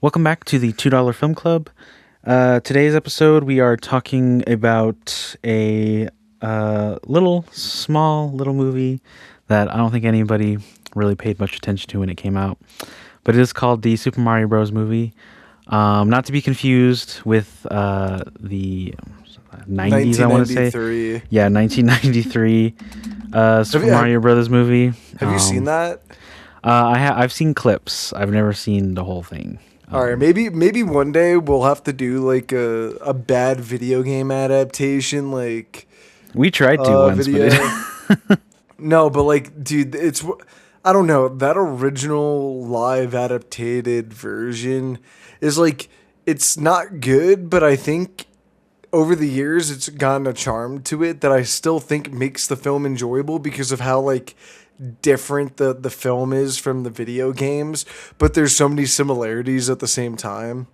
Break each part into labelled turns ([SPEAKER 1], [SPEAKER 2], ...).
[SPEAKER 1] Welcome back to the $2 Film Club. Today's episode, we are talking about a little movie that I don't think anybody really paid much attention to when it came out. But it is called the Super Mario Bros. Movie. Not to be confused with the 90s, I want to say. Yeah, 1993 Super Mario Brothers movie.
[SPEAKER 2] Have you seen that?
[SPEAKER 1] I've seen clips. I've never seen the whole thing.
[SPEAKER 2] All right, maybe one day we'll have to do like a bad video game adaptation, like
[SPEAKER 1] we tried to once. But
[SPEAKER 2] no, but like, dude, I don't know, that original live adapted version is like, it's not good, but I think over the years it's gotten a charm to it that I still think makes the film enjoyable because of how like different the film is from the video games, but there's so many similarities at the same time.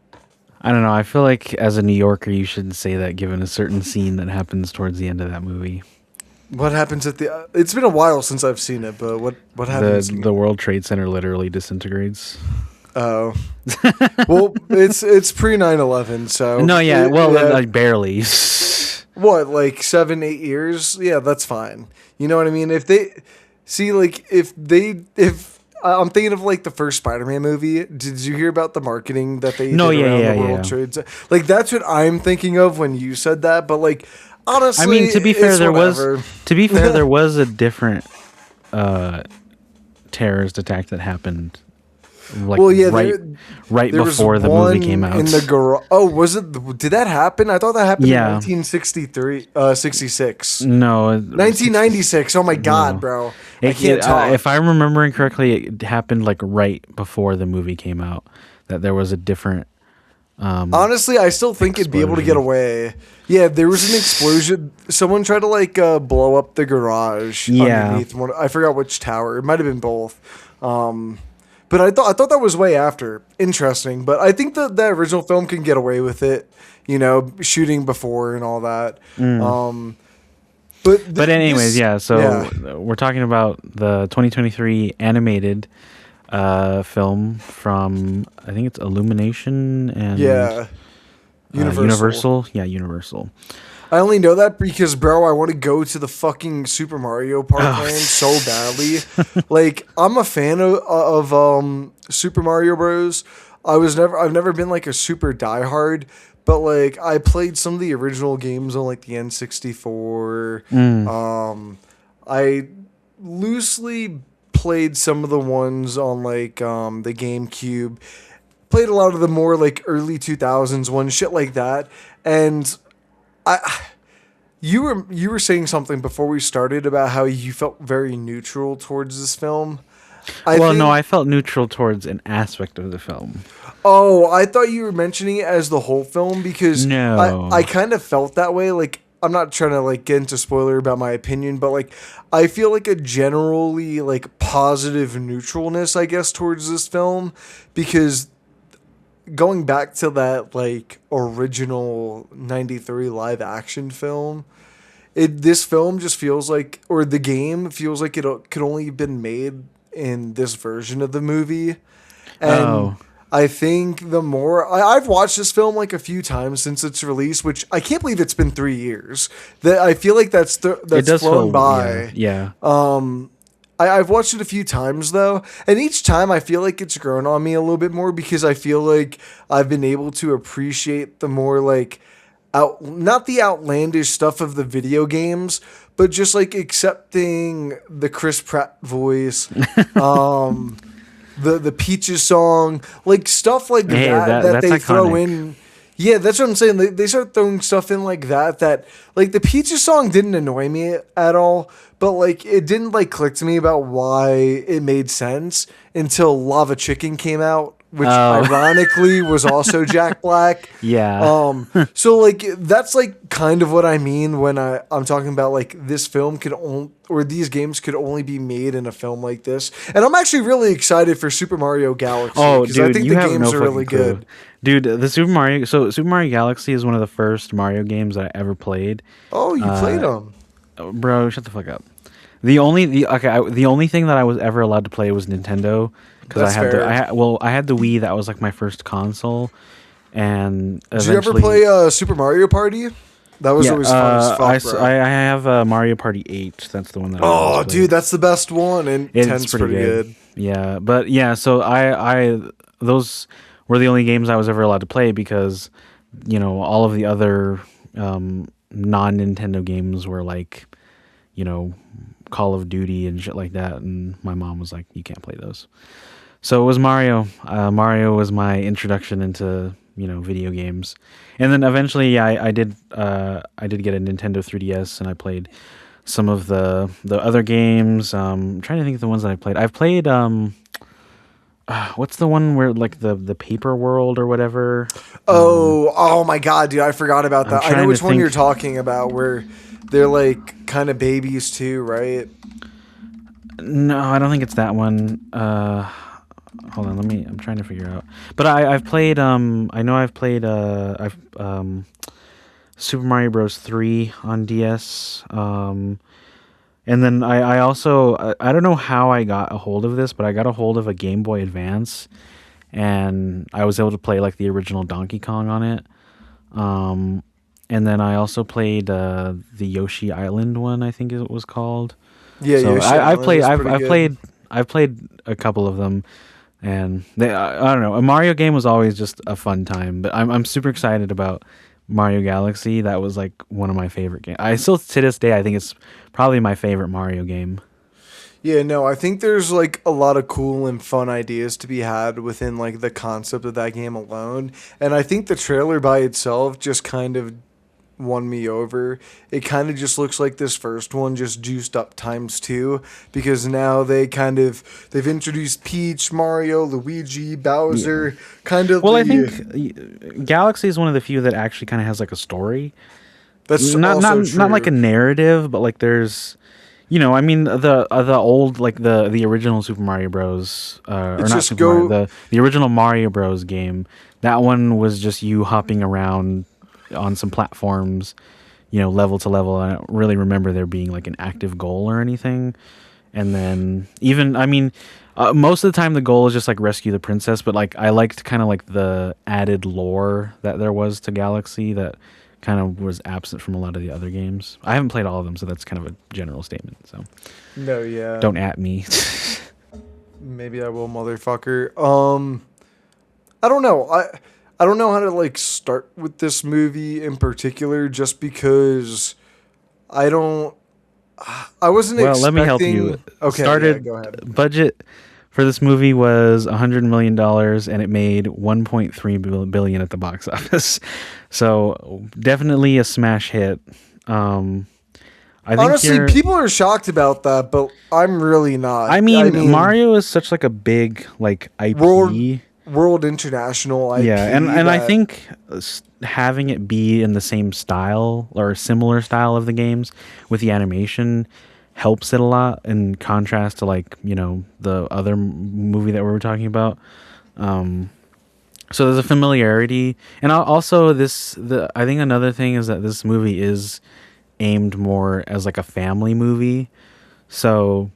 [SPEAKER 1] I don't know. I feel like as a New Yorker, you shouldn't say that given a certain scene that happens towards the end of that movie.
[SPEAKER 2] What happens at the? It's been a while since I've seen it, but what happens?
[SPEAKER 1] The World Trade Center literally disintegrates.
[SPEAKER 2] Oh, well, it's pre 9/11, so
[SPEAKER 1] no, yeah, like barely.
[SPEAKER 2] What, like 7-8 years? Yeah, that's fine. You know what I mean? If they see, like, if I'm thinking of like the first Spider-Man movie. Did you hear about the marketing that they did around the World Trade Center? Like, that's what I'm thinking of when you said that. But like, honestly,
[SPEAKER 1] I mean, to be fair, there was a different terrorist attack that happened. Like, well, yeah, right before the movie came out.
[SPEAKER 2] In the garage. Oh, was it? Did that happen? I thought that happened in 1963, 66.
[SPEAKER 1] No,
[SPEAKER 2] 1996. Oh my God, bro! I can't talk.
[SPEAKER 1] If I'm remembering correctly, it happened like right before the movie came out. That there was a different.
[SPEAKER 2] Honestly, I still think it'd be able to get away. Yeah, there was an explosion. Someone tried to like blow up the garage. Underneath one. I forgot which tower. It might have been both. But I thought that was way after. Interesting. But I think that the original film can get away with it, you know, shooting before and all that.
[SPEAKER 1] But anyways, we're talking about the 2023 animated film from, I think it's Illumination and
[SPEAKER 2] Universal.
[SPEAKER 1] Universal.
[SPEAKER 2] I only know that because, bro, I want to go to the fucking Super Mario Park land so badly. Like, I'm a fan of Super Mario Bros. I've never been like a super diehard, but like I played some of the original games on like the N64. I loosely played some of the ones on like the GameCube. Played a lot of the more like early 2000s ones, shit like that, and you were saying something before we started about how you felt very neutral towards this film.
[SPEAKER 1] I felt neutral towards an aspect of the film.
[SPEAKER 2] Oh, I thought you were mentioning it as the whole film because
[SPEAKER 1] no.
[SPEAKER 2] I kind of felt that way. Like, I'm not trying to like get into spoiler about my opinion, but like I feel like a generally like positive neutralness, I guess, towards this film because going back to that like original 93 live action film, this film just feels like, or the game feels like it could only have been made in this version of the movie. And I think the more I've watched this film like a few times since its release, which I can't believe it's been 3 years. That I feel like that's flown by.
[SPEAKER 1] Yeah.
[SPEAKER 2] I've watched it a few times, though, and each time I feel like it's grown on me a little bit more because I feel like I've been able to appreciate the more, like, not the outlandish stuff of the video games, but just, like, accepting the Chris Pratt voice, the Peaches song, like, stuff like that they throw in. Yeah, that's what I'm saying. They start throwing stuff in like that, like, the Peaches song didn't annoy me at all, but, like, it didn't, like, click to me about why it made sense until Lava Chicken came out, which ironically was also Jack Black.
[SPEAKER 1] Yeah.
[SPEAKER 2] So, like, that's, like, kind of what I mean when I'm talking about, like, this film or these games could only be made in a film like this. And I'm actually really excited for Super Mario Galaxy.
[SPEAKER 1] Because
[SPEAKER 2] I think the games are really good.
[SPEAKER 1] Dude, the Super Mario Galaxy is one of the first Mario games that I ever played.
[SPEAKER 2] Oh, you played them.
[SPEAKER 1] Bro, shut the fuck up. The only thing that I was ever allowed to play was Nintendo because I
[SPEAKER 2] That's
[SPEAKER 1] had the
[SPEAKER 2] fair.
[SPEAKER 1] I had the Wii. That was like my first console, and
[SPEAKER 2] Did you ever
[SPEAKER 1] eventually,
[SPEAKER 2] play Super Mario Party? That was
[SPEAKER 1] yeah,
[SPEAKER 2] always fun as fuck, bro.
[SPEAKER 1] I have Mario Party 8. That's the one that I always
[SPEAKER 2] Oh, dude,
[SPEAKER 1] played.
[SPEAKER 2] that's the best one, and
[SPEAKER 1] It's
[SPEAKER 2] 10's
[SPEAKER 1] pretty
[SPEAKER 2] pretty
[SPEAKER 1] good.
[SPEAKER 2] good.
[SPEAKER 1] Yeah, but yeah, so I those were the only games I was ever allowed to play because, all of the other non Nintendo games were like, you know, Call of Duty and shit like that, and my mom was like, "You can't play those." So it was Mario. Mario was my introduction into video games, and then eventually, yeah, I did get a Nintendo 3DS, and I played some of the other games. I'm trying to think of the ones that I played. I've played what's the one where like the paper world or whatever.
[SPEAKER 2] Oh my god, dude, I forgot about
[SPEAKER 1] I'm
[SPEAKER 2] that. I know
[SPEAKER 1] trying to
[SPEAKER 2] which one you're
[SPEAKER 1] think.
[SPEAKER 2] talking about, where they're like kind of babies too, right?
[SPEAKER 1] No, I don't think it's that one. Hold on, I'm trying to figure out. But I've played I know I've played I've Super Mario Bros. 3 on DS. And then I also I don't know how I got a hold of this, but I got a hold of a Game Boy Advance, and I was able to play like the original Donkey Kong on it. Um, and then I also played the Yoshi Island one, I think it was called.
[SPEAKER 2] Yeah,
[SPEAKER 1] So
[SPEAKER 2] Yoshi
[SPEAKER 1] I've
[SPEAKER 2] Island
[SPEAKER 1] played
[SPEAKER 2] is pretty good.
[SPEAKER 1] I've played a couple of them, and I don't know. A Mario game was always just a fun time, but I'm super excited about Mario Galaxy. That was like one of my favorite games. I still to this day I think it's probably my favorite Mario game.
[SPEAKER 2] Yeah, no, I think there's like a lot of cool and fun ideas to be had within like the concept of that game alone. And I think the trailer by itself just kind of won me over. It kind of just looks like this first one just juiced up times two, because now they've introduced Peach, Mario, Luigi,
[SPEAKER 1] Yeah.
[SPEAKER 2] Bowser, kind of
[SPEAKER 1] Well, I
[SPEAKER 2] the
[SPEAKER 1] think Galaxy is one of the few that actually kind of has like a story.
[SPEAKER 2] that's also
[SPEAKER 1] Not like a
[SPEAKER 2] true.
[SPEAKER 1] narrative, but like there's I mean the old like the original Super Mario Bros. Or
[SPEAKER 2] It's
[SPEAKER 1] not
[SPEAKER 2] just
[SPEAKER 1] Super Mario,
[SPEAKER 2] go
[SPEAKER 1] the original Mario Bros. Game. That one was just you hopping around on some platforms, level to level. I don't really remember there being like an active goal or anything. And then even I mean, most of the time the goal is just like rescue the princess, but like I liked kind of like the added lore that there was to Galaxy that kind of was absent from a lot of the other games. I haven't played all of them, so that's kind of a general statement. So
[SPEAKER 2] No, yeah.
[SPEAKER 1] don't at me.
[SPEAKER 2] Maybe I will, motherfucker. I don't know. I don't know how to like start with this movie in particular, just because I don't. I wasn't
[SPEAKER 1] Well, let me help you.
[SPEAKER 2] expecting. Okay, yeah,
[SPEAKER 1] Started
[SPEAKER 2] go ahead.
[SPEAKER 1] budget for this movie was $100 million, and it made 1.3 billion at the box office. So definitely a smash hit. Um, I think
[SPEAKER 2] Honestly,
[SPEAKER 1] you're.
[SPEAKER 2] people are shocked about that, but I'm really not.
[SPEAKER 1] I
[SPEAKER 2] I
[SPEAKER 1] mean,
[SPEAKER 2] mean,
[SPEAKER 1] Mario is such like a big like
[SPEAKER 2] world
[SPEAKER 1] IP.
[SPEAKER 2] world international
[SPEAKER 1] Yeah,
[SPEAKER 2] IP
[SPEAKER 1] and I
[SPEAKER 2] that
[SPEAKER 1] think having it be in the same style or similar style of the games with the animation helps it a lot in contrast to like the other movie that we were talking about. So there's a familiarity, and also I think another thing is that this movie is aimed more as like a family movie, so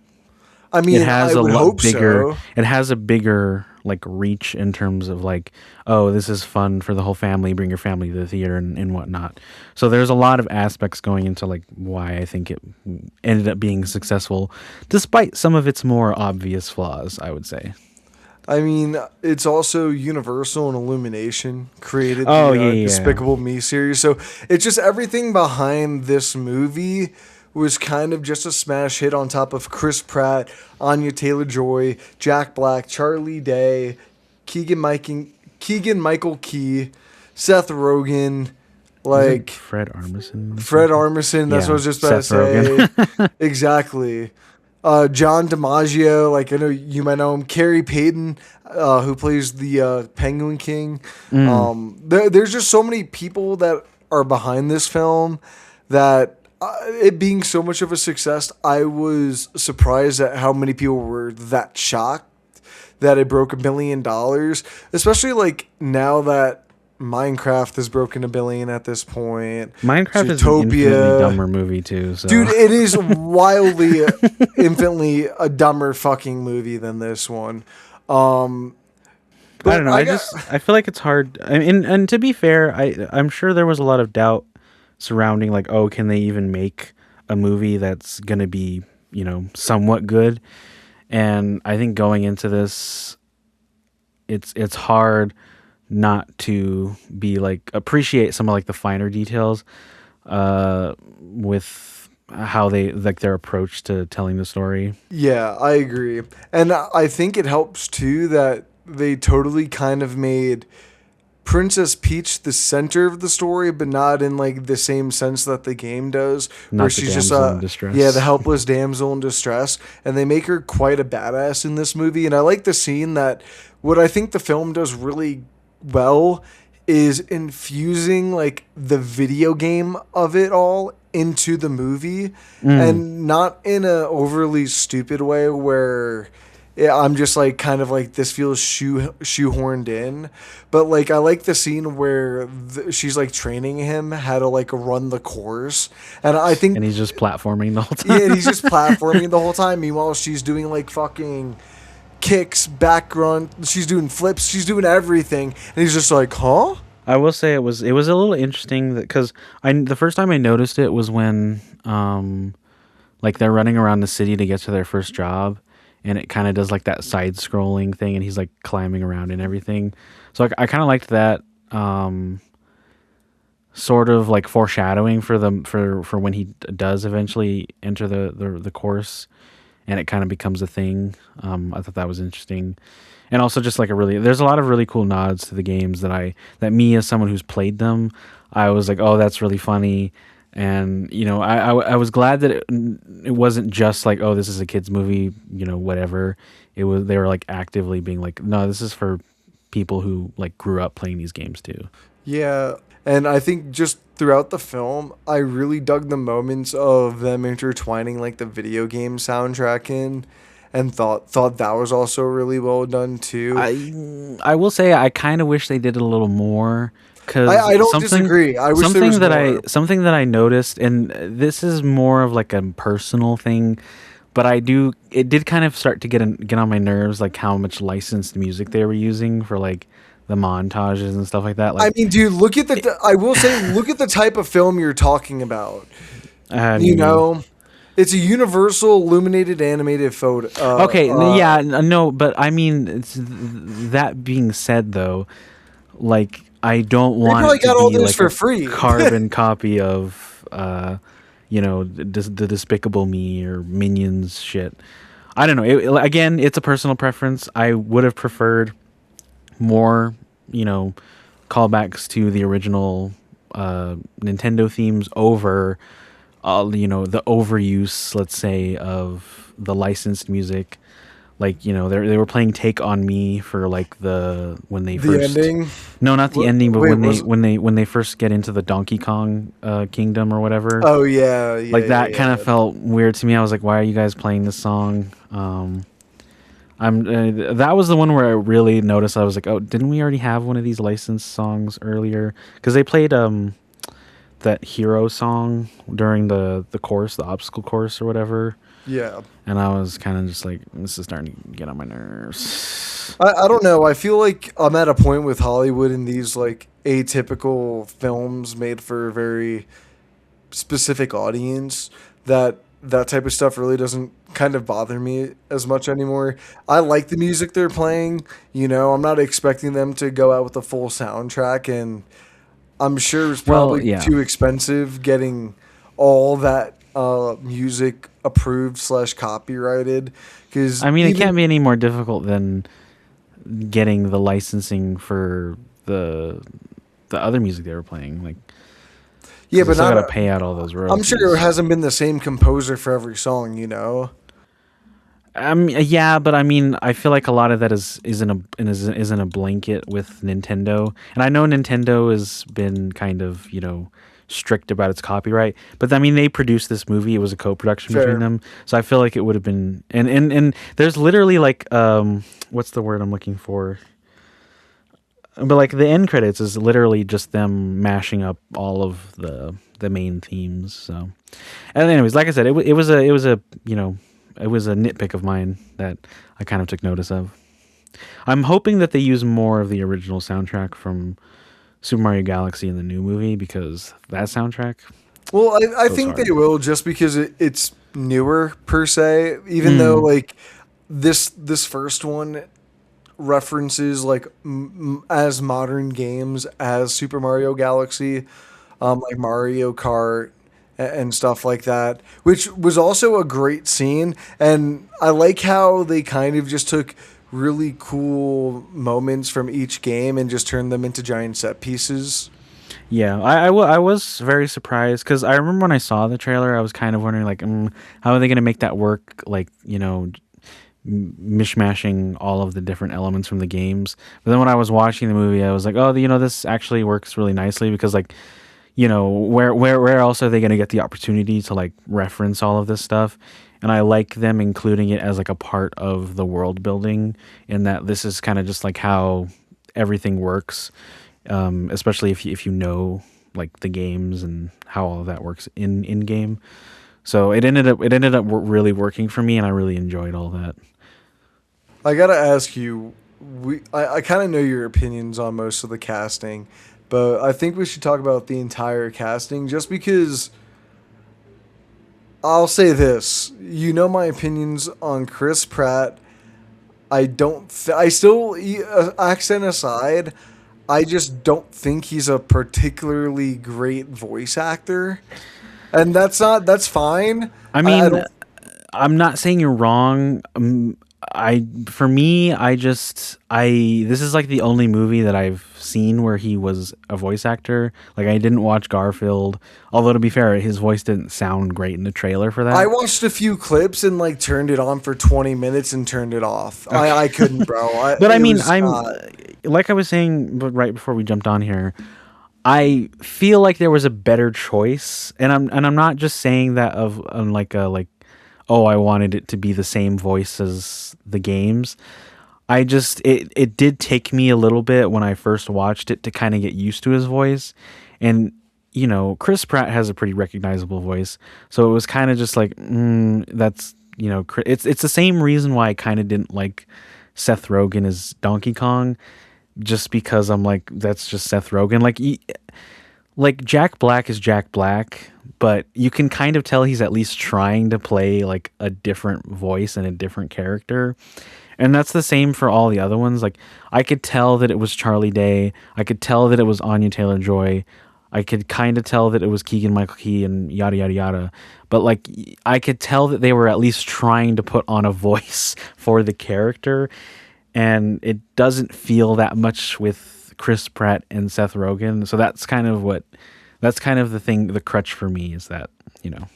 [SPEAKER 2] I
[SPEAKER 1] it
[SPEAKER 2] mean,
[SPEAKER 1] has
[SPEAKER 2] I
[SPEAKER 1] a
[SPEAKER 2] would
[SPEAKER 1] lot
[SPEAKER 2] hope
[SPEAKER 1] bigger.
[SPEAKER 2] so.
[SPEAKER 1] It has a bigger like reach in terms of like, oh, this is fun for the whole family. Bring your family to the theater and whatnot. So there's a lot of aspects going into like why I think it ended up being successful, despite some of its more obvious flaws, I would say.
[SPEAKER 2] I mean, it's also Universal and Illumination created
[SPEAKER 1] Oh
[SPEAKER 2] the
[SPEAKER 1] yeah, yeah.
[SPEAKER 2] Despicable Me series. So it's just everything behind this movie was kind of just a smash hit on top of Chris Pratt, Anya Taylor-Joy, Jack Black, Charlie Day, Keegan Michael Key, Seth Rogen,
[SPEAKER 1] Isn't
[SPEAKER 2] like
[SPEAKER 1] Fred Armisen or
[SPEAKER 2] Fred
[SPEAKER 1] something?
[SPEAKER 2] Armisen. That's what I
[SPEAKER 1] Yeah,
[SPEAKER 2] was just about to
[SPEAKER 1] Seth
[SPEAKER 2] say.
[SPEAKER 1] Rogen.
[SPEAKER 2] Exactly. John DiMaggio, like I know you might know him. Carrie Payton, who plays the Penguin King.
[SPEAKER 1] Mm.
[SPEAKER 2] There's just so many people that are behind this film that it being so much of a success, I was surprised at how many people were that shocked that it broke $1 billion. Especially like now that Minecraft has broken $1 billion at this point.
[SPEAKER 1] Minecraft is an infinitely
[SPEAKER 2] Zootopia.
[SPEAKER 1] dumber movie too. So
[SPEAKER 2] Dude, it is wildly, infinitely a dumber fucking movie than this one.
[SPEAKER 1] I
[SPEAKER 2] But
[SPEAKER 1] don't know.
[SPEAKER 2] I got
[SPEAKER 1] I feel like it's hard. And to be fair, I'm sure there was a lot of doubt surrounding like, oh, can they even make a movie that's gonna be, somewhat good? And I think going into this, it's hard not to be like appreciate some of like the finer details with how they like their approach to telling the story.
[SPEAKER 2] Yeah, I agree. And I think it helps too that they totally kind of made Princess Peach the center of the story, but not in like the same sense that the game does, where
[SPEAKER 1] Not the
[SPEAKER 2] she's just
[SPEAKER 1] damsel in
[SPEAKER 2] yeah, the
[SPEAKER 1] distress.
[SPEAKER 2] helpless damsel in distress, and they make her quite a badass in this movie. And I like the scene that what I think the film does really well is infusing like the video game of it all into the movie,
[SPEAKER 1] Mm.
[SPEAKER 2] and not in a overly stupid way where yeah, I'm just like kind of like this feels shoehorned in, but like I like the scene where she's like training him how to like run the course, and I think
[SPEAKER 1] And he's just platforming the whole
[SPEAKER 2] yeah,
[SPEAKER 1] time.
[SPEAKER 2] he's just platforming the whole time. Meanwhile, she's doing like fucking kicks, background, she's doing flips, she's doing everything, and he's just like, huh?
[SPEAKER 1] I will say it was a little interesting that because I the first time I noticed it was when like they're running around the city to get to their first job, and it kind of does like that side scrolling thing, and he's like climbing around and everything. So I kind of liked that sort of like foreshadowing for them for when he does eventually enter the course, and it kind of becomes a thing. I thought that was interesting, and also just like there's a lot of really cool nods to the games that me as someone who's played them, I was like, oh, that's really funny. And I was glad that it wasn't just like, oh, this is a kids movie, whatever. They were like actively being like, no, this is for people who like grew up playing these games too.
[SPEAKER 2] Yeah, and I think just throughout the film, I really dug the moments of them intertwining like the video game soundtrack in, and thought that was also really well done too.
[SPEAKER 1] I will say I kind of wish they did it a little more because
[SPEAKER 2] I don't disagree. I wish there was more.
[SPEAKER 1] something that I noticed, and this is more of like a personal thing, but it did kind of start to get on my nerves, like how much licensed music they were using for like the montages and stuff like that.
[SPEAKER 2] I
[SPEAKER 1] Like,
[SPEAKER 2] mean, dude, look at I will say, look at the type of film you're talking about.
[SPEAKER 1] how do you
[SPEAKER 2] You
[SPEAKER 1] mean?
[SPEAKER 2] know, it's a universal illuminated animated photo.
[SPEAKER 1] Okay, yeah, no, but I mean, that being said, though, like I don't
[SPEAKER 2] They
[SPEAKER 1] want
[SPEAKER 2] probably
[SPEAKER 1] it to
[SPEAKER 2] got all
[SPEAKER 1] be
[SPEAKER 2] this
[SPEAKER 1] like
[SPEAKER 2] for
[SPEAKER 1] a
[SPEAKER 2] free.
[SPEAKER 1] carbon copy of, the Despicable Me or Minions shit. I don't know. Again, it's a personal preference. I would have preferred more, you know, callbacks to the original Nintendo themes over, the overuse, let's say, of the licensed music. Like, they were playing "Take on Me" for like when they
[SPEAKER 2] The
[SPEAKER 1] first.
[SPEAKER 2] ending.
[SPEAKER 1] No, not the ending, but
[SPEAKER 2] Wait,
[SPEAKER 1] when they
[SPEAKER 2] was
[SPEAKER 1] when they first get into the Donkey Kong kingdom or whatever.
[SPEAKER 2] oh yeah, yeah,
[SPEAKER 1] Like
[SPEAKER 2] yeah,
[SPEAKER 1] that kind of
[SPEAKER 2] yeah.
[SPEAKER 1] felt weird to me. I was like, why are you guys playing this song? That was the one where I really noticed. I was like, oh, didn't we already have one of these licensed songs earlier? Because they played that hero song during the course, the obstacle course or whatever.
[SPEAKER 2] Yeah.
[SPEAKER 1] And I was kind of just like, this is starting to get on my nerves.
[SPEAKER 2] I don't know. I feel like I'm at a point with Hollywood and these like atypical films made for a very specific audience that that type of stuff really doesn't kind of bother me as much anymore. I like the music they're playing. I'm not expecting them to go out with a full soundtrack, and I'm sure it's
[SPEAKER 1] Well,
[SPEAKER 2] probably
[SPEAKER 1] yeah.
[SPEAKER 2] too expensive getting all that music approved slash copyrighted. Because
[SPEAKER 1] I mean, it can't
[SPEAKER 2] even
[SPEAKER 1] be any more difficult than getting the licensing for the other music they were playing. Like,
[SPEAKER 2] yeah,
[SPEAKER 1] because they
[SPEAKER 2] but
[SPEAKER 1] still got
[SPEAKER 2] not.
[SPEAKER 1] to pay out all those
[SPEAKER 2] I'm sure it
[SPEAKER 1] royalties.
[SPEAKER 2] hasn't been the same composer for every song.
[SPEAKER 1] Yeah, but I mean, I feel like a lot of that isn't a blanket with Nintendo, and I know Nintendo has been kind of strict about its copyright, but I mean, they produced this movie; it was a co-production between
[SPEAKER 2] Fair.
[SPEAKER 1] them, so I feel like it would have been. And there's literally like what's the word I'm looking for? But like the end credits is literally just them mashing up all of the main themes. So, and anyways, like I said, it was a nitpick of mine that I kind of took notice of. I'm hoping that they use more of the original soundtrack from Super Mario Galaxy in the new movie because that soundtrack
[SPEAKER 2] Well, I
[SPEAKER 1] goes
[SPEAKER 2] think they
[SPEAKER 1] hard.
[SPEAKER 2] will just because it's newer per se. Even though
[SPEAKER 1] Mm,
[SPEAKER 2] like this first one references like as modern games as Super Mario Galaxy, like Mario Kart and stuff like that, which was also a great scene. And I like how they kind of just took really cool moments from each game and just turned them into giant set pieces.
[SPEAKER 1] yeah, I was very surprised because I remember when I saw the trailer, I was kind of wondering like, how are they going to make that work? Like, mishmashing all of the different elements from the games. But then when I was watching the movie, I was like, oh, this actually works really nicely because like, where else are they going to get the opportunity to like reference all of this stuff? And I like them including it as like a part of the world building, in that this is kind of just like how everything works, especially if you know like the games and how all of that works in game. So it ended up really working for me, and I really enjoyed all that.
[SPEAKER 2] I gotta ask you, I kind of know your opinions on most of the casting, but I think we should talk about the entire casting just because I'll say this. You know my opinions on Chris Pratt. I don't, I still, accent aside, I just don't think he's a particularly great voice actor. And that's fine.
[SPEAKER 1] I
[SPEAKER 2] I
[SPEAKER 1] mean,
[SPEAKER 2] don't
[SPEAKER 1] I'm not saying you're wrong. For me, this is like the only movie that I've seen where he was a voice actor. Like I didn't watch Garfield, although to be fair, his voice didn't sound great in the trailer for
[SPEAKER 2] I
[SPEAKER 1] that.
[SPEAKER 2] watched a few clips and like turned it on for 20 minutes and turned it off.
[SPEAKER 1] Okay.
[SPEAKER 2] I couldn't, bro.
[SPEAKER 1] But I
[SPEAKER 2] It
[SPEAKER 1] mean,
[SPEAKER 2] was
[SPEAKER 1] I'm
[SPEAKER 2] not.
[SPEAKER 1] like I was saying, but right before we jumped on here, I feel like there was a better choice, and I'm not just saying that of like a like, oh, I wanted it to be the same voice as the games. It did take me a little bit when I first watched it to kind of get used to his voice, and Chris Pratt has a pretty recognizable voice, so it was kind of just like, that's it's the same reason why I kind of didn't like Seth Rogen as Donkey Kong, just because I'm like, that's just Seth Rogen. Like Jack Black is Jack Black, but you can kind of tell he's at least trying to play like a different voice and a different character. And that's the same for all the other ones. Like I could tell that it was Charlie Day. I could tell that it was Anya Taylor-Joy. I could kind of tell that it was Keegan Michael Key and yada yada yada. But like I could tell that they were at least trying to put on a voice for the character, and it doesn't feel that much with Chris Pratt and Seth Rogen. So that's kind of the thing, the crutch for me is that, you know.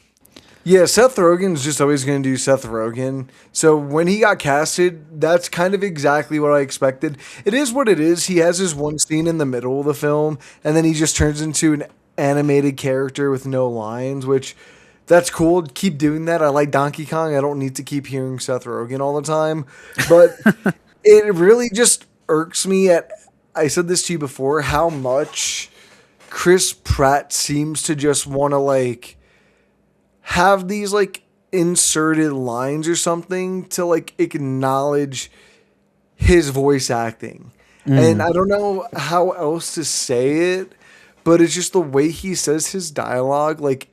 [SPEAKER 2] Yeah, Seth Rogen's just always going to do Seth Rogen. So when he got casted, that's kind of exactly what I expected. It is what it is. He has his one scene in the middle of the film, and then he just turns into an animated character with no lines, which that's cool. Keep doing that. I like Donkey Kong. I don't need to keep hearing Seth Rogen all the time. But it really just irks me at, I said this to you before, how much Chris Pratt seems to just want to like have these like inserted lines or something to like acknowledge his voice acting. And
[SPEAKER 1] Mm.
[SPEAKER 2] I don't know how else to say it, but it's just the way he says his dialogue, like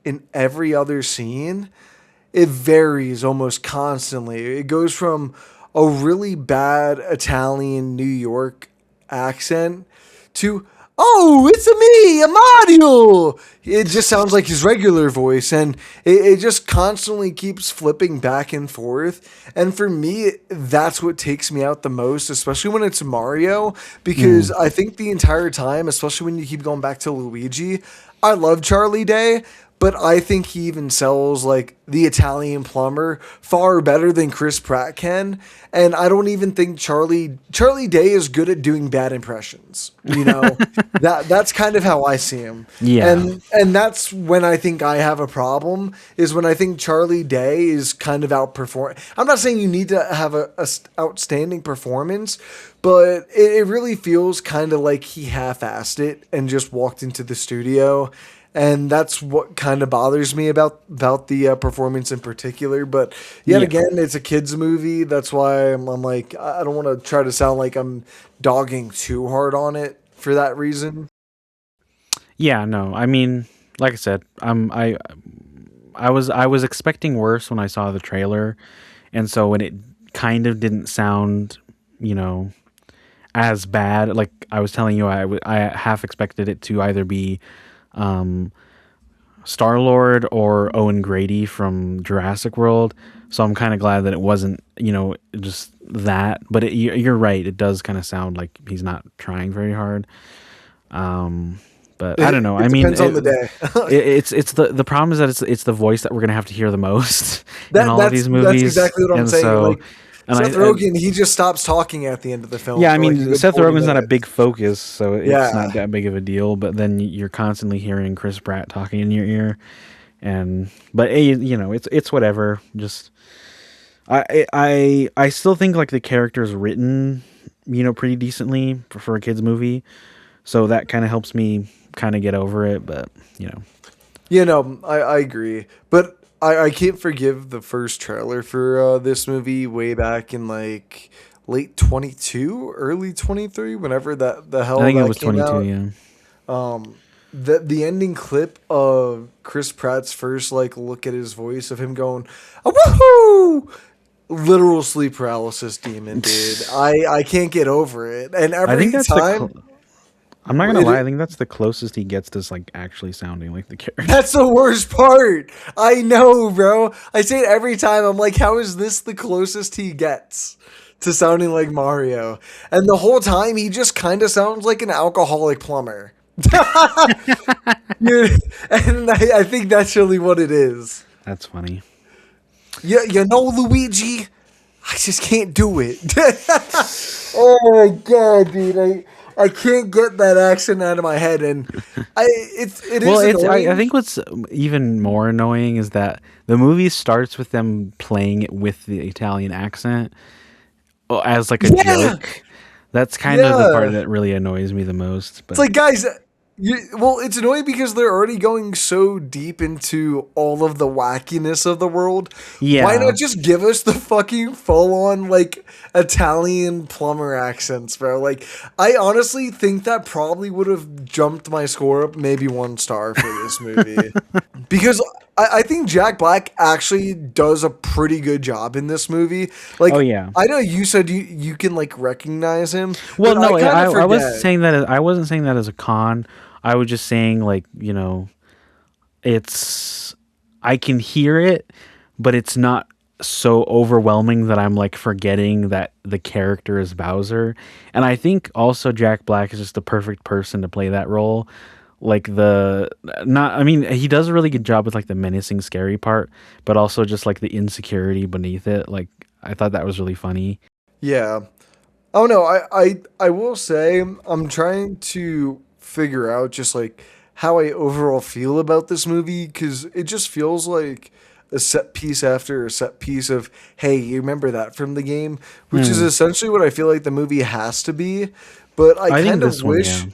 [SPEAKER 2] in every other scene, it varies almost constantly. It goes from a really bad Italian New York accent to, "Oh, it's a me, a Mario." It just sounds like his regular voice, and it just constantly keeps flipping back and forth. And for me, that's what takes me out the most, especially when it's Mario, because
[SPEAKER 1] Mm.
[SPEAKER 2] I think the entire time, especially when you keep going back to Luigi, I love Charlie Day, but I think he even sells like the Italian plumber far better than Chris Pratt can. And I don't even think Charlie Day is good at doing bad impressions. That's kind of how I see him.
[SPEAKER 1] Yeah.
[SPEAKER 2] And that's when I think I have a problem, is when I think Charlie Day is kind of outperform. I'm not saying you need to have outstanding performance, but it really feels kind of like he half-assed it and just walked into the studio and that's what kind of bothers me about the performance in particular. But yet
[SPEAKER 1] Yeah.
[SPEAKER 2] again, it's a kids movie. That's why I'm like, I don't want to try to sound like I'm dogging too hard on it for that reason.
[SPEAKER 1] Yeah, no. I mean, like I said, I was expecting worse when I saw the trailer, and so when it kind of didn't sound, you know, as bad. Like I was telling you, I half expected it to either be um, Star Lord or Owen Grady from Jurassic World. So I'm kind of glad that it wasn't, just that. But you're right; it does kind of sound like he's not trying very hard. Um, but I don't know. I
[SPEAKER 2] It
[SPEAKER 1] mean,
[SPEAKER 2] depends on the day.
[SPEAKER 1] it's the problem is that it's the voice that we're gonna have to hear the most in all of these
[SPEAKER 2] That's
[SPEAKER 1] movies,
[SPEAKER 2] exactly what I'm
[SPEAKER 1] and
[SPEAKER 2] saying.
[SPEAKER 1] so
[SPEAKER 2] Like
[SPEAKER 1] and
[SPEAKER 2] Seth
[SPEAKER 1] I
[SPEAKER 2] Rogen, he just stops talking at the end of the film
[SPEAKER 1] yeah, I
[SPEAKER 2] for like a
[SPEAKER 1] mean
[SPEAKER 2] good
[SPEAKER 1] Seth
[SPEAKER 2] 40
[SPEAKER 1] Rogen's not a
[SPEAKER 2] minutes.
[SPEAKER 1] big focus, so it's
[SPEAKER 2] Yeah.
[SPEAKER 1] not that big of a deal. But then you're constantly hearing Chris Pratt talking in your ear, and but it's whatever. Just I still think like the character's written, pretty decently for a kids movie, so that kind of helps me kind of get over it. But you know.
[SPEAKER 2] I agree. But I can't forgive the first trailer for this movie way back in like late 22, early 23, whenever the
[SPEAKER 1] I
[SPEAKER 2] hell
[SPEAKER 1] think it
[SPEAKER 2] that
[SPEAKER 1] was
[SPEAKER 2] came
[SPEAKER 1] 22.
[SPEAKER 2] out.
[SPEAKER 1] Yeah.
[SPEAKER 2] The ending clip of Chris Pratt's first like look at his voice of him going, "Oh, woohoo!" Literal sleep paralysis demon, dude. I can't get over it. And
[SPEAKER 1] I think
[SPEAKER 2] every
[SPEAKER 1] that's
[SPEAKER 2] time
[SPEAKER 1] I'm not gonna lie. I
[SPEAKER 2] it
[SPEAKER 1] think that's the closest he gets to like actually sounding like the character.
[SPEAKER 2] that's the worst part. I know, bro. I say it every time. I'm like, how is this the closest he gets to sounding like Mario? And the whole time, he just kind of sounds like an alcoholic plumber. Yeah, and I think that's really what it is.
[SPEAKER 1] That's funny.
[SPEAKER 2] Yeah, Luigi, I just can't do it. Oh my god, dude, I can't get that accent out of my head, and it
[SPEAKER 1] Well,
[SPEAKER 2] is
[SPEAKER 1] I
[SPEAKER 2] annoying.
[SPEAKER 1] think what's even more annoying is that the movie starts with them playing it with the Italian accent as like a
[SPEAKER 2] Yeah,
[SPEAKER 1] joke. That's kind of the part
[SPEAKER 2] yeah.
[SPEAKER 1] that really annoys me the most.
[SPEAKER 2] It's
[SPEAKER 1] But
[SPEAKER 2] like, guys, well, it's annoying because they're already going so deep into all of the wackiness of the world. Why
[SPEAKER 1] yeah,
[SPEAKER 2] not just give us the fucking full on, like, Italian plumber accents, bro? Like, I honestly think that probably would have jumped my score up maybe 1 star for this movie. Because I think Jack Black actually does a pretty good job in this movie.
[SPEAKER 1] oh
[SPEAKER 2] Like,
[SPEAKER 1] yeah.
[SPEAKER 2] I know you said you can, like, recognize him,
[SPEAKER 1] Well,
[SPEAKER 2] but I
[SPEAKER 1] no,
[SPEAKER 2] kind of
[SPEAKER 1] I was
[SPEAKER 2] forget.
[SPEAKER 1] saying that I wasn't saying that as a con. I was just saying like it's I can hear it, but it's not so overwhelming that I'm like forgetting that the character is Bowser. And I think also Jack Black is just the perfect person to play that role. Like the not I mean, he does a really good job with like the menacing scary part, but also just like the insecurity beneath it. Like I thought that was really funny.
[SPEAKER 2] Yeah. Oh no, I will say I'm trying to figure out just like how I overall feel about this movie because it just feels like a set piece after a set piece of hey, you remember that from the game, which is
[SPEAKER 1] Hmm.
[SPEAKER 2] essentially what I feel like the movie has to be. But
[SPEAKER 1] I think this one, yeah.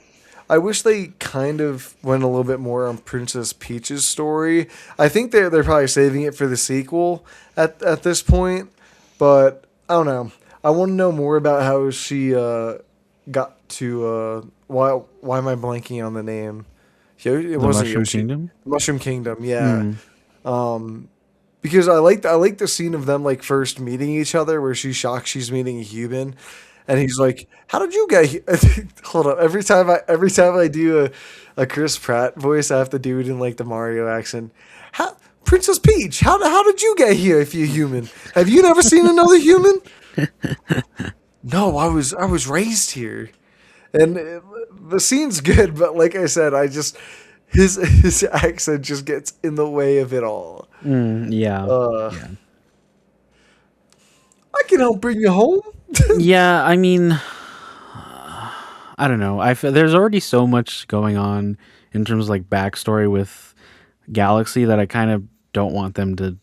[SPEAKER 2] I wish they kind of went a little bit more on Princess Peach's story. I think they're probably saving it for the sequel at this point, but I don't know. I want to know more about how she got to why am I blanking on the name? It
[SPEAKER 1] The
[SPEAKER 2] wasn't
[SPEAKER 1] Mushroom
[SPEAKER 2] Yoshi.
[SPEAKER 1] Kingdom.
[SPEAKER 2] Mushroom Kingdom, yeah.
[SPEAKER 1] Hmm.
[SPEAKER 2] Because I like the scene of them like first meeting each other where she's shocked she's meeting a human, and he's like, "How did you get here?" Hold up. Every time I do a Chris Pratt voice, I have to do it in like the Mario accent. How Princess Peach? How did you get here if you're human? Have you never seen another human? No, I was raised here, and the scene's good, but like I said, I just his accent just gets in the way of it all.
[SPEAKER 1] Yeah.
[SPEAKER 2] Uh,
[SPEAKER 1] Yeah.
[SPEAKER 2] I can help bring you home.
[SPEAKER 1] Yeah, I mean, I don't know. There's already so much going on in terms of like backstory with Galaxy that I kind of don't want them to,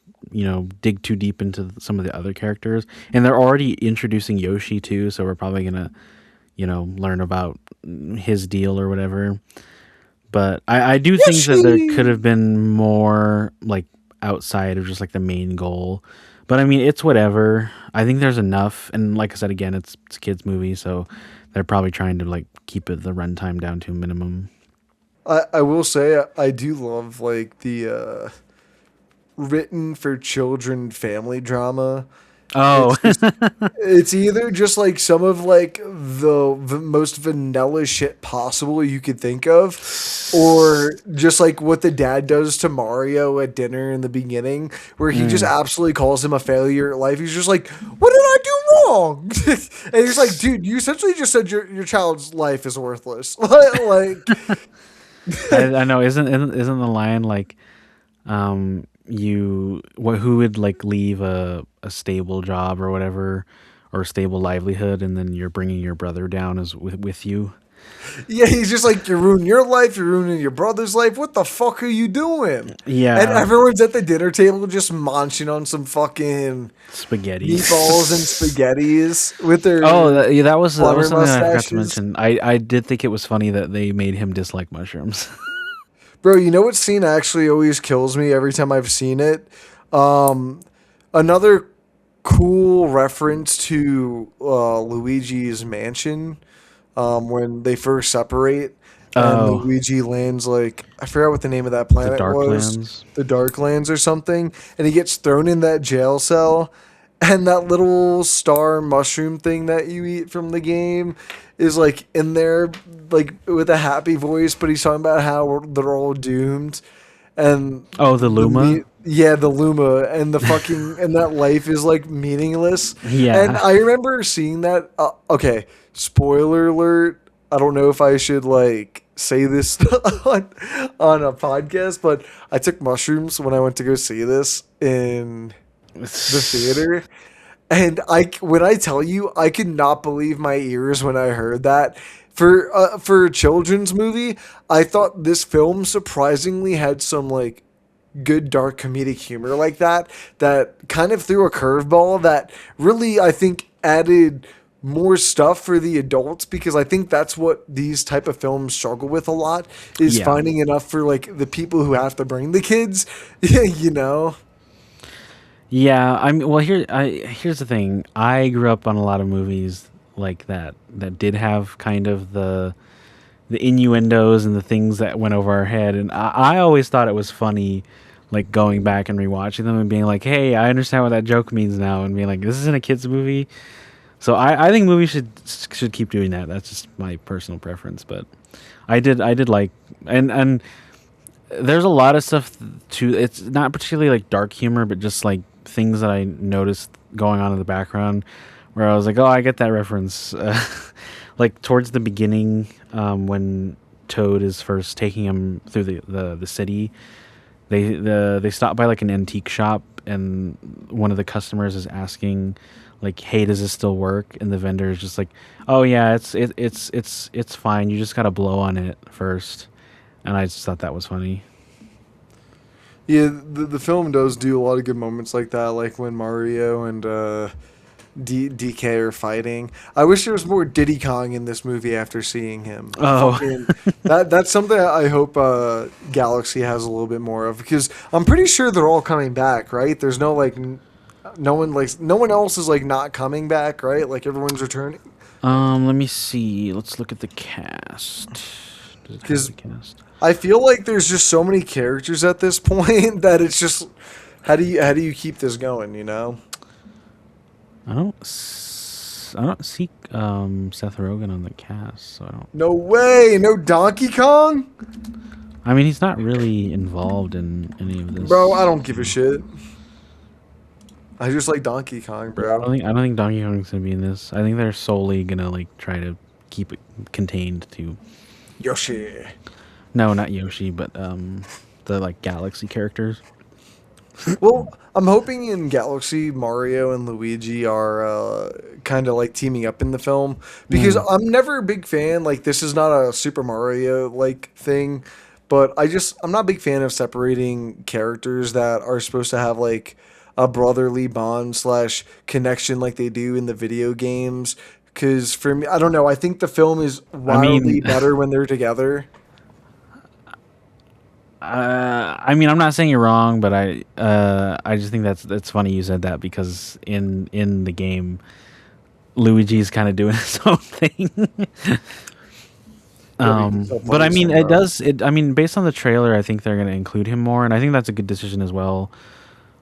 [SPEAKER 1] dig too deep into some of the other characters. And they're already introducing Yoshi too, so we're probably gonna, learn about his deal or whatever. But I do think that there could
[SPEAKER 2] Yoshi.
[SPEAKER 1] have been more like outside of just like the main goal. But I mean, it's whatever. I think there's enough, and like I said again, it's a kids movie, so they're probably trying to like keep the runtime down to a minimum.
[SPEAKER 2] I will say I do love like the written for children family drama.
[SPEAKER 1] Oh,
[SPEAKER 2] It's just it's either just like some of like the most vanilla shit possible you could think of, or just like what the dad does to Mario at dinner in the beginning, where he just
[SPEAKER 1] Mm.
[SPEAKER 2] absolutely calls him a failure at life. He's just like, "What did I do wrong?" And he's like, "Dude, you essentially just said your child's life is worthless." Like,
[SPEAKER 1] I know. Isn't the line like who would like leave a stable job or whatever, or a stable livelihood, and then you're bringing your brother down as with you.
[SPEAKER 2] yeah, he's just like, "You're ruining your life. You're ruining your brother's life. What the fuck are you doing?" And
[SPEAKER 1] Yeah,
[SPEAKER 2] everyone's at the dinner table just munching on some fucking
[SPEAKER 1] spaghetti.
[SPEAKER 2] meatballs and spaghettis with
[SPEAKER 1] Oh,
[SPEAKER 2] their
[SPEAKER 1] yeah, that was
[SPEAKER 2] plumber
[SPEAKER 1] something that I forgot to
[SPEAKER 2] mustaches.
[SPEAKER 1] mention. I did think it was funny that they made him dislike mushrooms.
[SPEAKER 2] Bro, you know what scene actually always kills me every time I've seen it? Um, Another cool reference to Luigi's mansion when they first separate and
[SPEAKER 1] Oh,
[SPEAKER 2] Luigi lands like I forgot what the name of that
[SPEAKER 1] the
[SPEAKER 2] planet was,
[SPEAKER 1] Darklands.
[SPEAKER 2] the Darklands or something, and he gets thrown in that jail cell, and that little star mushroom thing that you eat from the game is like in there like with a happy voice, but he's talking about how they're all doomed and
[SPEAKER 1] Oh, the Luma.
[SPEAKER 2] yeah, the Luma and the fucking and that life is like meaningless. And
[SPEAKER 1] Yeah.
[SPEAKER 2] I remember seeing that. Okay, spoiler alert. I don't know if I should like say this on a podcast, but I took mushrooms when I went to go see this in the theater. And when I tell you, I could not believe my ears when I heard that. For a children's movie, I thought this film surprisingly had some like good dark comedic humor like that that kind of threw a curveball that really I think added more stuff for the adults because I think that's what these type of films struggle with a lot is
[SPEAKER 1] Yeah.
[SPEAKER 2] finding enough for like the people who have to bring the kids, you know.
[SPEAKER 1] Yeah, well here's the thing. I grew up on a lot of movies like that did have kind of the innuendos and the things that went over our head, and I always thought it was funny, like going back and rewatching them and being like, "Hey, I understand what that joke means now," and being like, "This isn't a kids movie." So I think movies should keep doing that. That's just my personal preference, but I did like and there's a lot of stuff too. It's not particularly like dark humor, but just like things that I noticed going on in the background, where I was like, "Oh, I get that reference." Like towards the beginning, when Toad is first taking him through the city, they stop by like an antique shop, and one of the customers is asking, like, "Hey, does this still work?" And the vendor is just like, "Oh yeah, it's fine. You just gotta blow on it first." And I just thought that was funny.
[SPEAKER 2] Yeah, the film does do a lot of good moments like that, like when Mario and DK are fighting. I wish there was more Diddy Kong in this movie after seeing him.
[SPEAKER 1] Oh,
[SPEAKER 2] Fucking that's something I hope Galaxy has a little bit more of because I'm pretty sure they're all coming back, right? There's no like no one else is like not coming back, right? Like everyone's returning.
[SPEAKER 1] let me see. Let's look at the cast. Does it have
[SPEAKER 2] Because
[SPEAKER 1] the cast?
[SPEAKER 2] I feel like there's just so many characters at this point that it's just how do you keep this going? You know?
[SPEAKER 1] I don't see Seth Rogen on the cast, so I don't.
[SPEAKER 2] No way, no Donkey Kong,
[SPEAKER 1] I mean, he's not really involved in any of
[SPEAKER 2] bro. I
[SPEAKER 1] this.
[SPEAKER 2] don't give a shit. I just like Donkey Kong,
[SPEAKER 1] Yeah,
[SPEAKER 2] bro.
[SPEAKER 1] I don't think Donkey Kong's gonna be in this. I think they're solely gonna like try to keep it contained to
[SPEAKER 2] Yoshi.
[SPEAKER 1] no, not Yoshi, but the like Galaxy characters.
[SPEAKER 2] Well, I'm hoping in Galaxy, Mario and Luigi are kind of like teaming up in the film because
[SPEAKER 1] Mm.
[SPEAKER 2] I'm never a big fan. Like, this is not a Super Mario like thing, but I'm not a big fan of separating characters that are supposed to have like a brotherly bond slash connection like they do in the video games. Because for me, I don't know. I think the film is
[SPEAKER 1] I mean,
[SPEAKER 2] wildly better when they're together.
[SPEAKER 1] I mean, I'm not saying you're wrong, but I just think that's funny you said that because in the game, Luigi's kind of doing his own thing.
[SPEAKER 2] That'd be so
[SPEAKER 1] But
[SPEAKER 2] funny
[SPEAKER 1] I
[SPEAKER 2] to
[SPEAKER 1] mean,
[SPEAKER 2] say,
[SPEAKER 1] it
[SPEAKER 2] bro.
[SPEAKER 1] does. It. I mean, based on the trailer, I think they're going to include him more, and I think that's a good decision as well.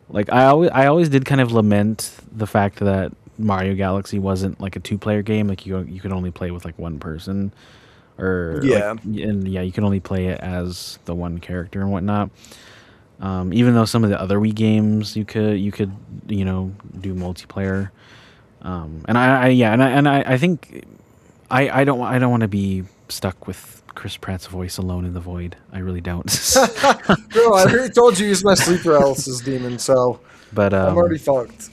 [SPEAKER 1] Like I always did kind of lament the fact that Mario Galaxy wasn't like a two-player game. Like you could only play with like one person, or like
[SPEAKER 2] Yeah.
[SPEAKER 1] and yeah, you can only play it as the one character and whatnot. Even though some of the other Wii games you could do multiplayer. And I yeah, and I think I don't want to be stuck with Chris Pratt's voice alone in the void. I really don't.
[SPEAKER 2] Bro, I already told you he's my sleep paralysis demon, so
[SPEAKER 1] But
[SPEAKER 2] I'm already fucked.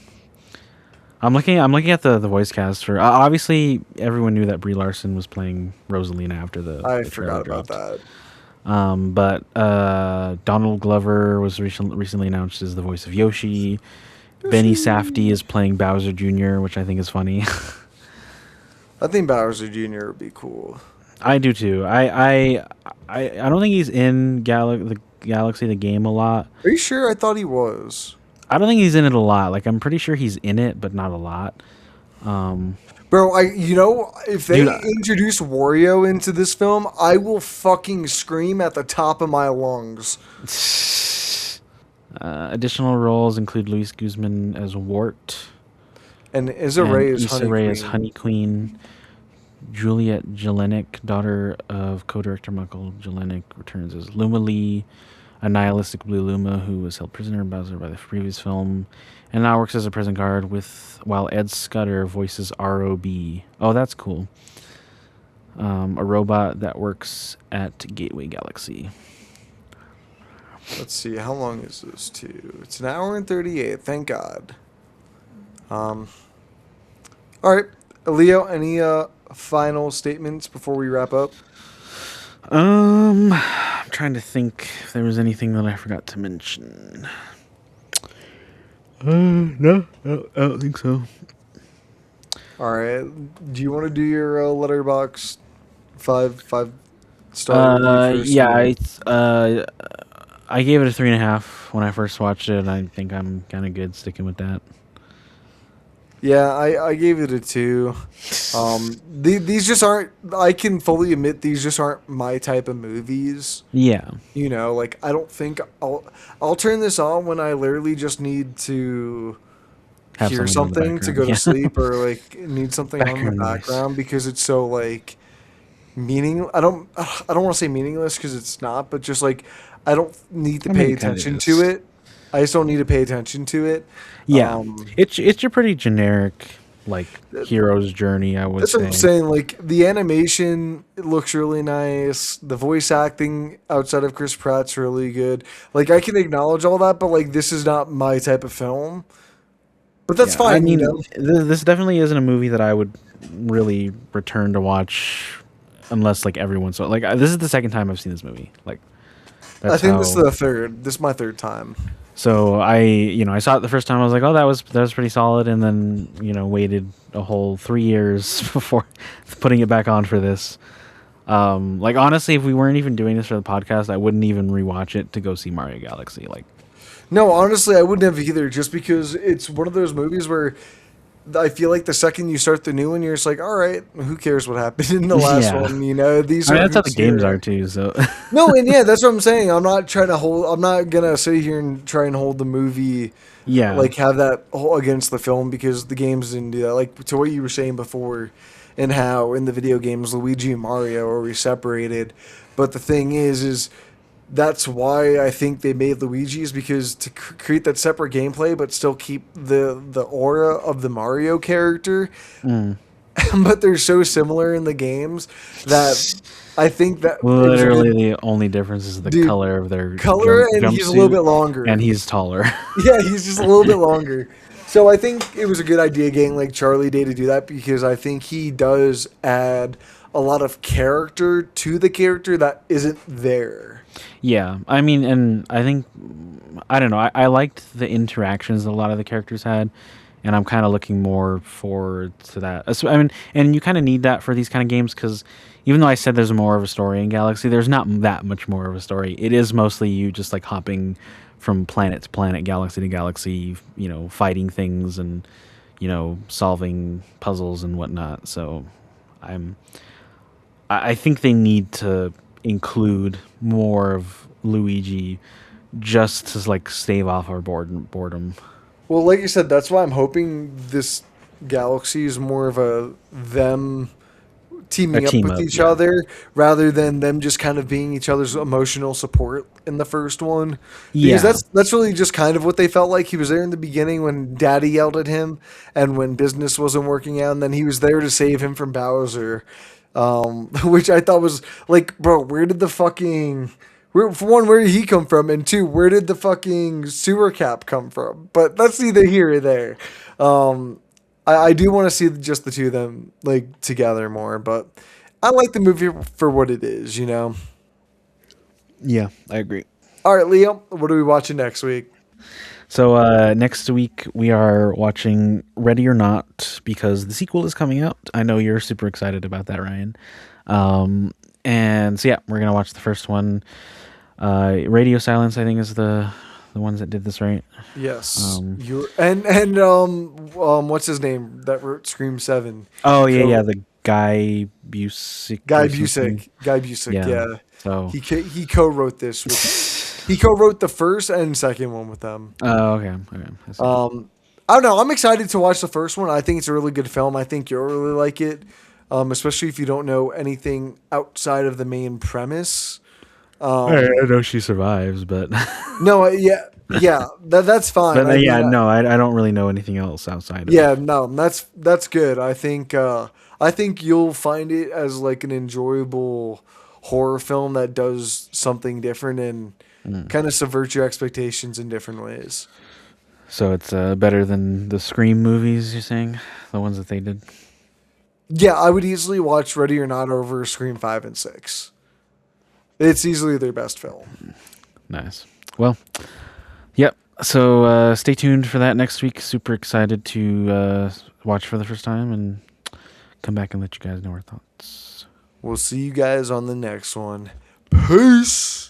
[SPEAKER 1] I'm looking at the voice cast for obviously everyone knew that Brie Larson was playing Rosalina after
[SPEAKER 2] I
[SPEAKER 1] the trailer
[SPEAKER 2] forgot about
[SPEAKER 1] dropped.
[SPEAKER 2] that.
[SPEAKER 1] But Donald Glover was recently announced as the voice of Yoshi. Benny Safdie is playing Bowser Jr., which I think is funny.
[SPEAKER 2] I think Bowser Jr. would be cool.
[SPEAKER 1] I do too. I don't think he's in the Galaxy the game a lot.
[SPEAKER 2] Are you sure? I thought he was.
[SPEAKER 1] I don't think he's in it a lot. Like I'm pretty sure he's in it, but not a lot. Um,
[SPEAKER 2] Bro, if they
[SPEAKER 1] dude,
[SPEAKER 2] introduce Wario into this film, I will fucking scream at the top of my lungs.
[SPEAKER 1] additional roles include Luis Guzman as Wart
[SPEAKER 2] And Issa
[SPEAKER 1] and
[SPEAKER 2] Rae is
[SPEAKER 1] Issa
[SPEAKER 2] Honey
[SPEAKER 1] Rae as
[SPEAKER 2] Queen.
[SPEAKER 1] Honey Queen. Juliet Jelenic, daughter of co-director Michael Jelenic, returns as Luma Lee, a nihilistic blue Luma who was held prisoner in Bowser by the previous film, and now works as a prison guard while Ed Scudder voices ROB. Oh, that's cool. A robot that works at Gateway Galaxy.
[SPEAKER 2] Let's see, how long is this too? It's an hour and 38, thank God. Um, Alright, Leo, any final statements before we wrap up?
[SPEAKER 1] I'm trying to think if there was anything that I forgot to mention. No, I don't think so.
[SPEAKER 2] Alright, do you want to do your letterbox five star review first?
[SPEAKER 1] Yeah, I gave it a 3.5 when I first watched it, and I think I'm kind of good sticking with that.
[SPEAKER 2] Yeah, I gave it a 2. These just aren't. I can fully admit these just aren't my type of movies.
[SPEAKER 1] Yeah,
[SPEAKER 2] Like I don't think I'll turn this on when I literally just need to
[SPEAKER 1] have
[SPEAKER 2] hear
[SPEAKER 1] something in the
[SPEAKER 2] something to
[SPEAKER 1] background.
[SPEAKER 2] go to
[SPEAKER 1] Yeah.
[SPEAKER 2] sleep or like need something on in the
[SPEAKER 1] Background noise.
[SPEAKER 2] background because it's so like I don't want to say meaningless because it's not, but just like I don't need to
[SPEAKER 1] I mean,
[SPEAKER 2] pay
[SPEAKER 1] it kinda
[SPEAKER 2] attention
[SPEAKER 1] is.
[SPEAKER 2] to it. I just don't need to pay attention to it.
[SPEAKER 1] Yeah,
[SPEAKER 2] Um,
[SPEAKER 1] it's your pretty generic like hero's journey, I would
[SPEAKER 2] That's what I'm
[SPEAKER 1] say.
[SPEAKER 2] saying. Like the animation, it looks really nice. The voice acting outside of Chris Pratt's really good. Like I can acknowledge all that, but like this is not my type of film. But that's
[SPEAKER 1] Yeah, I
[SPEAKER 2] fine,
[SPEAKER 1] mean, this definitely isn't a movie that I would really return to watch unless like everyone saw. Like this is the second time I've seen this movie. Like
[SPEAKER 2] I
[SPEAKER 1] that's
[SPEAKER 2] think
[SPEAKER 1] how.
[SPEAKER 2] this is the third. This is my third time.
[SPEAKER 1] So I saw it the first time. I was like, oh, that was pretty solid, and then waited a whole 3 years before putting it back on for this. Like honestly, if we weren't even doing this for the podcast, I wouldn't even rewatch it to go see Mario Galaxy. Like,
[SPEAKER 2] No, honestly, I wouldn't have either. Just because it's one of those movies where I feel like the second you start the new one, you're just like, all right, who cares what happened in the last
[SPEAKER 1] yeah,
[SPEAKER 2] one? These
[SPEAKER 1] I mean
[SPEAKER 2] are
[SPEAKER 1] that's how the
[SPEAKER 2] who's
[SPEAKER 1] games
[SPEAKER 2] here.
[SPEAKER 1] are too. So
[SPEAKER 2] No, and yeah, that's what I'm saying. I'm not gonna sit here and try and hold the movie
[SPEAKER 1] yeah,
[SPEAKER 2] like have that against the film because the games didn't do that. Like to what you were saying before, and how in the video games Luigi and Mario are we separated, but the thing is that's why I think they made Luigi's because to create that separate gameplay, but still keep the aura of the Mario character.
[SPEAKER 1] mm.
[SPEAKER 2] But they're so similar in the games that I think that it was a
[SPEAKER 1] Literally
[SPEAKER 2] good
[SPEAKER 1] the only difference is the
[SPEAKER 2] dude
[SPEAKER 1] color of their
[SPEAKER 2] color, and he's a little
[SPEAKER 1] jumpsuit,
[SPEAKER 2] bit longer.
[SPEAKER 1] and he's taller.
[SPEAKER 2] Yeah, he's just a little bit longer. So I think it was a good idea getting like Charlie Day to do that because I think he does add a lot of character to the character that isn't there.
[SPEAKER 1] Yeah, I mean, and I think I don't know. I liked the interactions that a lot of the characters had, and I'm kind of looking more forward to that. I mean, and you kind of need that for these kind of games because even though I said there's more of a story in Galaxy, there's not that much more of a story. It is mostly you just like hopping from planet to planet, galaxy to galaxy, fighting things and solving puzzles and whatnot. So I'm I think they need to include more of Luigi just to like stave off our boredom.
[SPEAKER 2] Well, like you said, that's why I'm hoping this Galaxy is more of a them
[SPEAKER 1] A
[SPEAKER 2] teaming up
[SPEAKER 1] team
[SPEAKER 2] with
[SPEAKER 1] up,
[SPEAKER 2] each
[SPEAKER 1] yeah.
[SPEAKER 2] other rather than them just kind of being each other's emotional support in the first one, because
[SPEAKER 1] Yeah.
[SPEAKER 2] that's really just kind of what they felt like. He was there in the beginning when Daddy yelled at him and when business wasn't working out, and then he was there to save him from Bowser, which I thought was like, bro, where did the fucking for one, where did he come from, and two, where did the fucking sewer cap come from? But that's neither here or there. Um, I do want to see just the two of them like together more, but I like the movie for what it is, you know.
[SPEAKER 1] Yeah, I agree.
[SPEAKER 2] All right, Leo, what are we watching next week?
[SPEAKER 1] So next week we are watching Ready or Not because the sequel is coming out. I know you're super excited about that, Ryan. Um, and so yeah, we're gonna watch the first one. Radio Silence, I think, is the ones that did this, right?
[SPEAKER 2] Yes,
[SPEAKER 1] Um,
[SPEAKER 2] you what's his name that wrote Scream Seven?
[SPEAKER 1] oh
[SPEAKER 2] He
[SPEAKER 1] yeah, yeah,
[SPEAKER 2] co
[SPEAKER 1] the Guy Busick or something.
[SPEAKER 2] Guy Busick,
[SPEAKER 1] Yeah.
[SPEAKER 2] yeah.
[SPEAKER 1] So.
[SPEAKER 2] He co-wrote this with he co-wrote the first and second one with them.
[SPEAKER 1] Oh, okay. Okay. I see.
[SPEAKER 2] Um, I don't know. I'm excited to watch the first one. I think it's a really good film. I think you'll really like it, especially if you don't know anything outside of the main premise.
[SPEAKER 1] I know she survives, but
[SPEAKER 2] No, yeah, that's fine.
[SPEAKER 1] but
[SPEAKER 2] I mean,
[SPEAKER 1] yeah, no, I don't really know anything else outside
[SPEAKER 2] yeah,
[SPEAKER 1] of.
[SPEAKER 2] no, that's good. I think you'll find it as like an enjoyable horror film that does something different and
[SPEAKER 1] Mm.
[SPEAKER 2] kind of subvert your expectations in different ways.
[SPEAKER 1] So it's better than the Scream movies. You're saying the ones that they did.
[SPEAKER 2] Yeah, I would easily watch Ready or Not over Scream 5 and 6. It's easily their best film.
[SPEAKER 1] Nice. Well, yep. So stay tuned for that next week. Super excited to watch for the first time and come back and let you guys know our thoughts.
[SPEAKER 2] We'll see you guys on the next one. Peace.